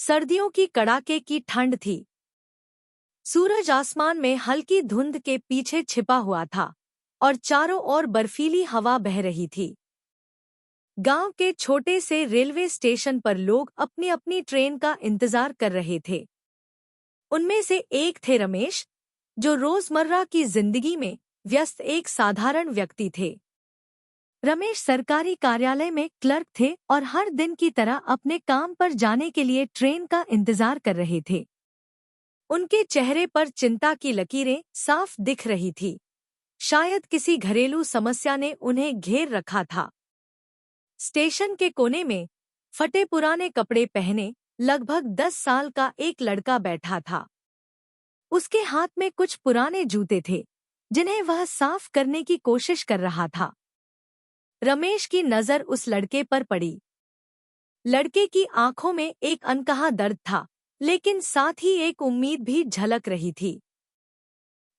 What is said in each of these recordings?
सर्दियों की कड़ाके की ठंड थी। सूरज आसमान में हल्की धुंध के पीछे छिपा हुआ था और चारों ओर बर्फीली हवा बह रही थी। गांव के छोटे से रेलवे स्टेशन पर लोग अपनी अपनी ट्रेन का इंतजार कर रहे थे। उनमें से एक थे रमेश, जो रोजमर्रा की जिंदगी में व्यस्त एक साधारण व्यक्ति थे। रमेश सरकारी कार्यालय में क्लर्क थे और हर दिन की तरह अपने काम पर जाने के लिए ट्रेन का इंतजार कर रहे थे। उनके चेहरे पर चिंता की लकीरें साफ दिख रही थी। शायद किसी घरेलू समस्या ने उन्हें घेर रखा था। स्टेशन के कोने में फटे पुराने कपड़े पहने लगभग 10 साल का एक लड़का बैठा था। उसके हाथ में कुछ पुराने जूते थे, जिन्हें वह साफ करने की कोशिश कर रहा था। रमेश की नजर उस लड़के पर पड़ी। लड़के की आंखों में एक अनकहा दर्द था, लेकिन साथ ही एक उम्मीद भी झलक रही थी।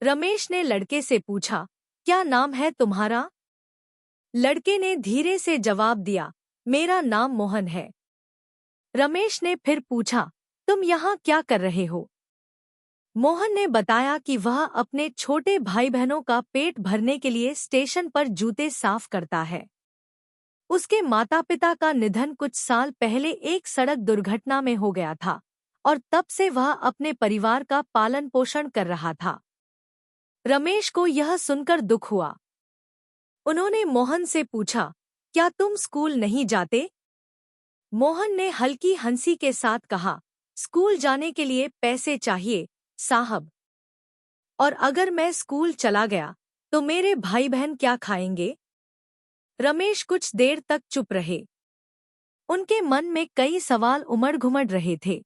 रमेश ने लड़के से पूछा, क्या नाम है तुम्हारा? लड़के ने धीरे से जवाब दिया, मेरा नाम मोहन है। रमेश ने फिर पूछा, तुम यहाँ क्या कर रहे हो? मोहन ने बताया कि वह अपने छोटे भाई बहनों का पेट भरने के लिए स्टेशन पर जूते साफ करता है। उसके माता पिता का निधन कुछ साल पहले एक सड़क दुर्घटना में हो गया था और तब से वह अपने परिवार का पालन पोषण कर रहा था। रमेश को यह सुनकर दुख हुआ। उन्होंने मोहन से पूछा, क्या तुम स्कूल नहीं जाते? मोहन ने हल्की हंसी के साथ कहा, स्कूल जाने के लिए पैसे चाहिए साहब। और अगर मैं स्कूल चला गया तो मेरे भाई बहन क्या खाएंगे? रमेश कुछ देर तक चुप रहे। उनके मन में कई सवाल उमड़ घुमड़ रहे थे।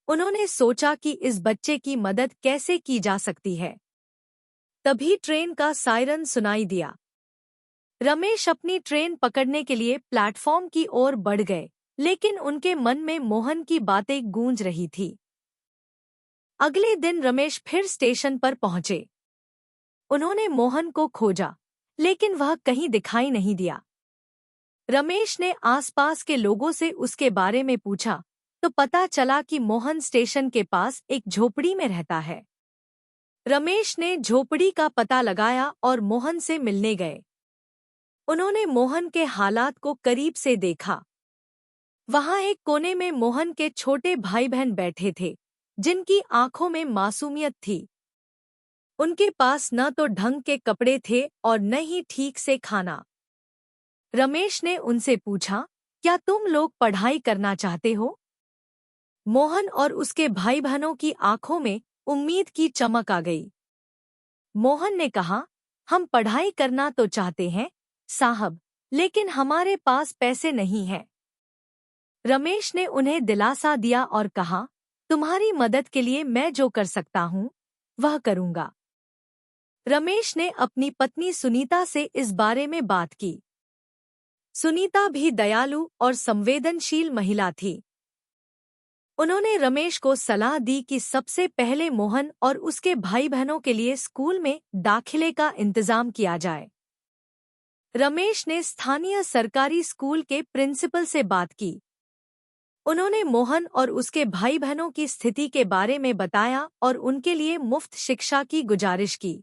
उन्होंने सोचा कि इस बच्चे की मदद कैसे की जा सकती है। तभी ट्रेन का सायरन सुनाई दिया। रमेश अपनी ट्रेन पकड़ने के लिए प्लेटफॉर्म की ओर बढ़ गए, लेकिन उनके मन में मोहन की बातें गूंज रही थी। अगले दिन रमेश फिर स्टेशन पर पहुंचे। उन्होंने मोहन को खोजा, लेकिन वह कहीं दिखाई नहीं दिया। रमेश ने आसपास के लोगों से उसके बारे में पूछा तो पता चला कि मोहन स्टेशन के पास एक झोपड़ी में रहता है। रमेश ने झोपड़ी का पता लगाया और मोहन से मिलने गए। उन्होंने मोहन के हालात को करीब से देखा। वहां एक कोने में मोहन के छोटे भाई बहन बैठे थे, जिनकी आंखों में मासूमियत थी। उनके पास न तो ढंग के कपड़े थे और न ही ठीक से खाना। रमेश ने उनसे पूछा, क्या तुम लोग पढ़ाई करना चाहते हो? मोहन और उसके भाई बहनों की आंखों में उम्मीद की चमक आ गई। मोहन ने कहा, हम पढ़ाई करना तो चाहते हैं साहब, लेकिन हमारे पास पैसे नहीं हैं। रमेश ने उन्हें दिलासा दिया और कहा, तुम्हारी मदद के लिए मैं जो कर सकता हूँ वह करूँगा। रमेश ने अपनी पत्नी सुनीता से इस बारे में बात की। सुनीता भी दयालु और संवेदनशील महिला थी। उन्होंने रमेश को सलाह दी कि सबसे पहले मोहन और उसके भाई बहनों के लिए स्कूल में दाखिले का इंतजाम किया जाए। रमेश ने स्थानीय सरकारी स्कूल के प्रिंसिपल से बात की। उन्होंने मोहन और उसके भाई बहनों की स्थिति के बारे में बताया और उनके लिए मुफ्त शिक्षा की गुजारिश की।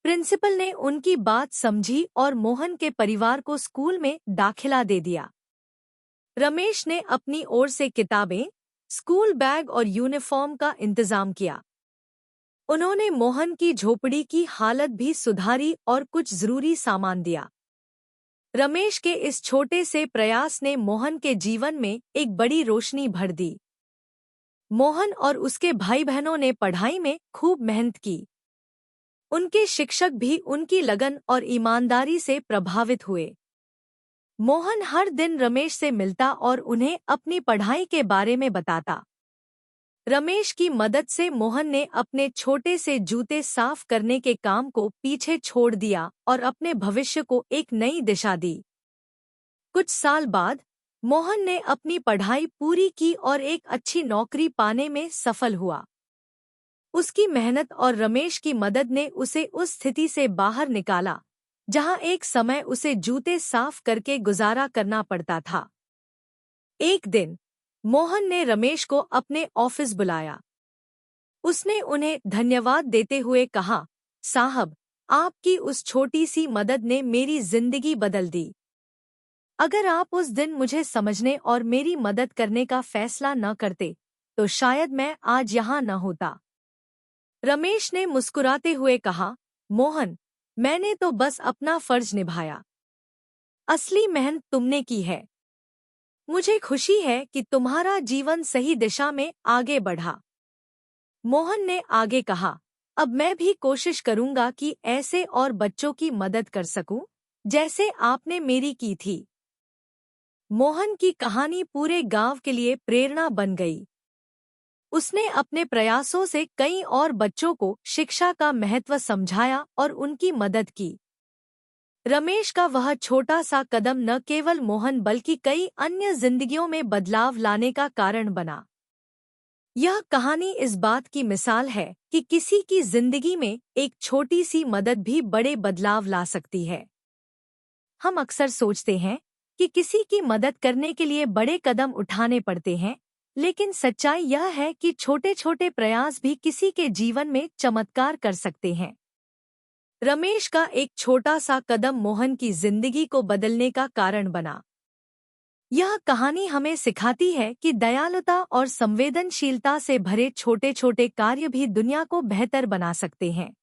प्रिंसिपल ने उनकी बात समझी और मोहन के परिवार को स्कूल में दाखिला दे दिया। रमेश ने अपनी ओर से किताबें, स्कूल बैग और यूनिफॉर्म का इंतजाम किया। उन्होंने मोहन की झोपड़ी की हालत भी सुधारी और कुछ जरूरी सामान दिया। रमेश के इस छोटे से प्रयास ने मोहन के जीवन में एक बड़ी रोशनी भर दी। मोहन और उसके भाई बहनों ने पढ़ाई में खूब मेहनत की। उनके शिक्षक भी उनकी लगन और ईमानदारी से प्रभावित हुए। मोहन हर दिन रमेश से मिलता और उन्हें अपनी पढ़ाई के बारे में बताता। रमेश की मदद से मोहन ने अपने छोटे से जूते साफ करने के काम को पीछे छोड़ दिया और अपने भविष्य को एक नई दिशा दी। कुछ साल बाद मोहन ने अपनी पढ़ाई पूरी की और एक अच्छी नौकरी पाने में सफल हुआ। उसकी मेहनत और रमेश की मदद ने उसे उस स्थिति से बाहर निकाला जहां एक समय उसे जूते साफ करके गुजारा करना पड़ता था। एक दिन मोहन ने रमेश को अपने ऑफिस बुलाया। उसने उन्हें धन्यवाद देते हुए कहा, साहब, आपकी उस छोटी सी मदद ने मेरी जिंदगी बदल दी। अगर आप उस दिन मुझे समझने और मेरी मदद करने का फैसला न करते, तो शायद मैं आज यहाँ न होता। रमेश ने मुस्कुराते हुए कहा, मोहन, मैंने तो बस अपना फर्ज निभाया। असली मेहनत तुमने की है। मुझे खुशी है कि तुम्हारा जीवन सही दिशा में आगे बढ़ा। मोहन ने आगे कहा, अब मैं भी कोशिश करूंगा कि ऐसे और बच्चों की मदद कर सकूं, जैसे आपने मेरी की थी। मोहन की कहानी पूरे गांव के लिए प्रेरणा बन गई। उसने अपने प्रयासों से कई और बच्चों को शिक्षा का महत्व समझाया और उनकी मदद की। रमेश का वह छोटा सा कदम न केवल मोहन बल्कि कई अन्य जिंदगियों में बदलाव लाने का कारण बना। यह कहानी इस बात की मिसाल है कि किसी की जिंदगी में एक छोटी सी मदद भी बड़े बदलाव ला सकती है। हम अक्सर सोचते हैं कि किसी की मदद करने के लिए बड़े कदम उठाने पड़ते हैं, लेकिन सच्चाई यह है कि छोटे छोटे प्रयास भी किसी के जीवन में चमत्कार कर सकते हैं। रमेश का एक छोटा सा कदम मोहन की जिंदगी को बदलने का कारण बना। यह कहानी हमें सिखाती है कि दयालुता और संवेदनशीलता से भरे छोटे छोटे कार्य भी दुनिया को बेहतर बना सकते हैं।